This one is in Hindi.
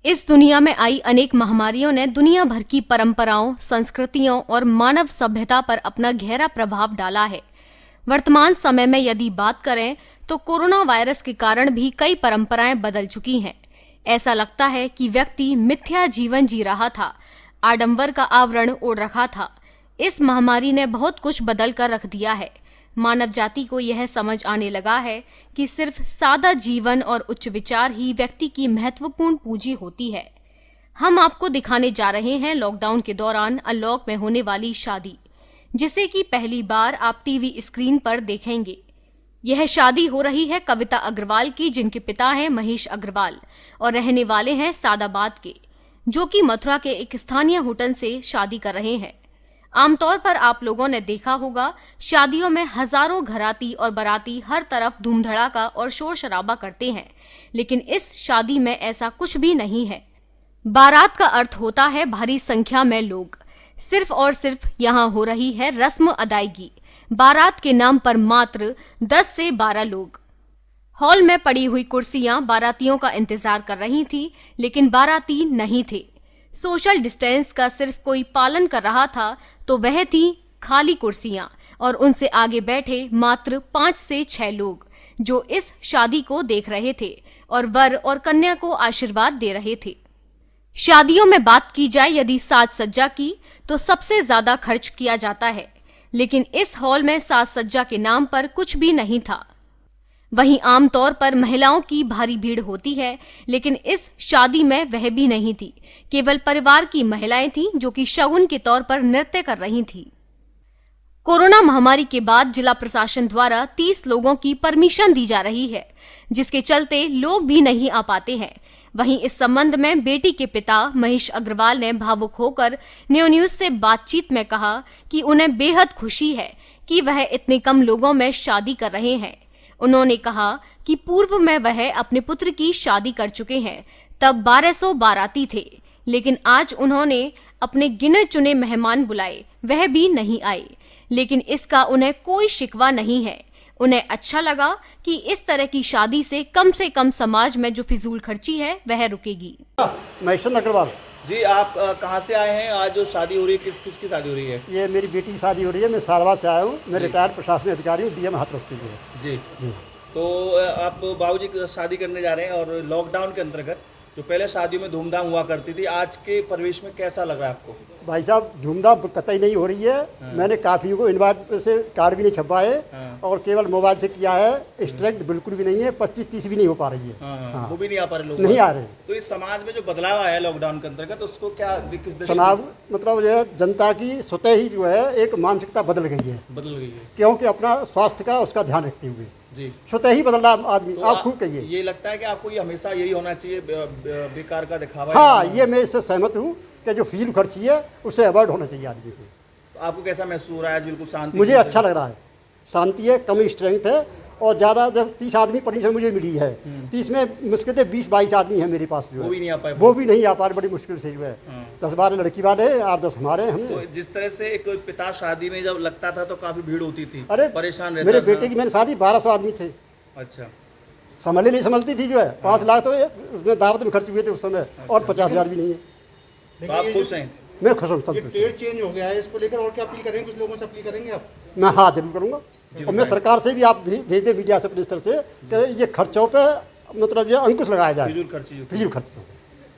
इस दुनिया में आई अनेक महामारियों ने दुनिया भर की परंपराओं, संस्कृतियों और मानव सभ्यता पर अपना गहरा प्रभाव डाला है। वर्तमान समय में यदि बात करें तो कोरोना वायरस के कारण भी कई परंपराएं बदल चुकी हैं। ऐसा लगता है कि व्यक्ति मिथ्या जीवन जी रहा था, आडंबर का आवरण ओढ़ रखा था। इस महामारी ने बहुत कुछ बदल कर रख दिया है। मानव जाति को यह समझ आने लगा है कि सिर्फ सादा जीवन और उच्च विचार ही व्यक्ति की महत्वपूर्ण पूंजी होती है। हम आपको दिखाने जा रहे हैं लॉकडाउन के दौरान अनलॉक में होने वाली शादी, जिसे कि पहली बार आप टीवी स्क्रीन पर देखेंगे। यह शादी हो रही है कविता अग्रवाल की, जिनके पिता हैं महेश अग्रवाल और रहने वाले हैं सादाबाद के, जो कि मथुरा के एक स्थानीय होटल से शादी कर रहे हैं। आमतौर पर आप लोगों ने देखा होगा, शादियों में हजारों घराती और बाराती हर तरफ धूम धड़ाका और शोर शराबा करते हैं, लेकिन इस शादी में ऐसा कुछ भी नहीं है। बारात का अर्थ होता है भारी संख्या में लोग। सिर्फ और सिर्फ यहाँ हो रही है रस्म अदायगी। बारात के नाम पर मात्र 10 से 12 लोग। हॉल में पड़ी हुई कुर्सियां बारातियों का इंतजार कर रही थी, लेकिन बाराती नहीं थे। सोशल डिस्टेंस का सिर्फ कोई पालन कर रहा था तो वह थी खाली कुर्सियां और उनसे आगे बैठे मात्र 5 से 6 लोग, जो इस शादी को देख रहे थे और वर और कन्या को आशीर्वाद दे रहे थे। शादियों में बात की जाए यदि साज सज्जा की तो सबसे ज्यादा खर्च किया जाता है, लेकिन इस हॉल में साज सज्जा के नाम पर कुछ भी नहीं था। वहीं आमतौर पर महिलाओं की भारी भीड़ होती है, लेकिन इस शादी में वह भी नहीं थी। केवल परिवार की महिलाएं थीं जो कि शगुन के तौर पर नृत्य कर रही थीं। कोरोना महामारी के बाद जिला प्रशासन द्वारा 30 लोगों की परमिशन दी जा रही है, जिसके चलते लोग भी नहीं आ पाते हैं। वहीं इस संबंध में बेटी के पिता महेश अग्रवाल ने भावुक होकर न्यू न्यूज से बातचीत में कहा कि उन्हें बेहद खुशी है कि वह इतने कम लोगों में शादी कर रहे हैं। उन्होंने कहा कि पूर्व में वह अपने पुत्र की शादी कर चुके हैं, तब 1200 बाराती थे, लेकिन आज उन्होंने अपने गिने चुने मेहमान बुलाए, वह भी नहीं आए, लेकिन इसका उन्हें कोई शिकवा नहीं है। उन्हें अच्छा लगा कि इस तरह की शादी से कम समाज में जो फिजूल खर्ची है वह रुकेगी। महेश अग्रवाल जी, आप कहाँ से आए हैं? आज जो शादी हो रही है किसकी शादी हो रही है? ये मेरी बेटी की शादी हो रही है। मैं सालवा से आया हूँ। मैं रिटायर्ड प्रशासनिक अधिकारी हूँ, डीएम हाथरस से। जी जी। तो आप बाबूजी की शादी करने जा रहे हैं और लॉकडाउन के अंतर्गत जो पहले शादियों में धूमधाम हुआ करती थी, आज के परिवेश में कैसा लग रहा है आपको? भाई साहब, धूमधाम कतई नहीं हो रही है। मैंने काफ़ी को इन्वाइट से कार्ड भी नहीं छपवाए और केवल मोबाइल से किया है। स्ट्रिक्ट बिल्कुल भी नहीं है, 25-30 भी नहीं हो पा रही है। हाँ। वो भी नहीं आ पा रहे लोग, नहीं आ रहे। तो इस समाज में जो बदलाव आया है लॉकडाउन के अंतर्गत, उसको क्या किस समाज मतलब जो है जनता की स्वतः ही जो है एक मानसिकता बदल गई है, क्योंकि अपना स्वास्थ्य का उसका ध्यान रखते हुए जी स्वतः ही बदला आदमी। तो आप खूब कहिए। ये लगता है कि आपको ये हमेशा यही होना चाहिए, बेकार का दिखावा? हाँ, ये मैं इससे सहमत हूँ कि जो फिजूल खर्ची है उससे अवॉइड होना चाहिए आदमी को। तो आपको कैसा महसूस हो रहा है? बिल्कुल शांति? मुझे अच्छा लग रहा है। शांति है, कम स्ट्रेंथ है और ज़्यादा 30 आदमी परमिशन मुझे मिली है। 30 में मुश्किल से 20-22 आदमी है मेरे पास जो वो भी नहीं आ पाए। वो भी नहीं आ पा रहे, बड़ी मुश्किल से जो है। 10-12 लड़की वाले, 8-10 हमारे हम। तो जिस तरह से एक पिता शादी में जब लगता था तो काफ़ी भीड़ होती थी, अरे परेशान रहता मेरे था। बेटे की मैंने शादी 1200 आदमी थे। अच्छा, संभल ही नहीं संभलती थी जो है। 5 लाख तो उसमें दावत में खर्च हुए थे उस समय, और 50,000 भी नहीं है। तो आप खुश हैं? मैं खुश हूँ। सब ट्रेड चेंज हो गया है, इसको लेकर और क्या अपील करेंगे? कुछ लोगों से अपील करेंगे आप? मैं हाँ जरूर करूँगा। और मैं सरकार से भी आप भेज दें मीडिया से, अपने स्तर से, कि ये खर्चों पे मतलब ये अंकुश लगाया जाए, फिजूल खर्ची फिजूल खर्ची।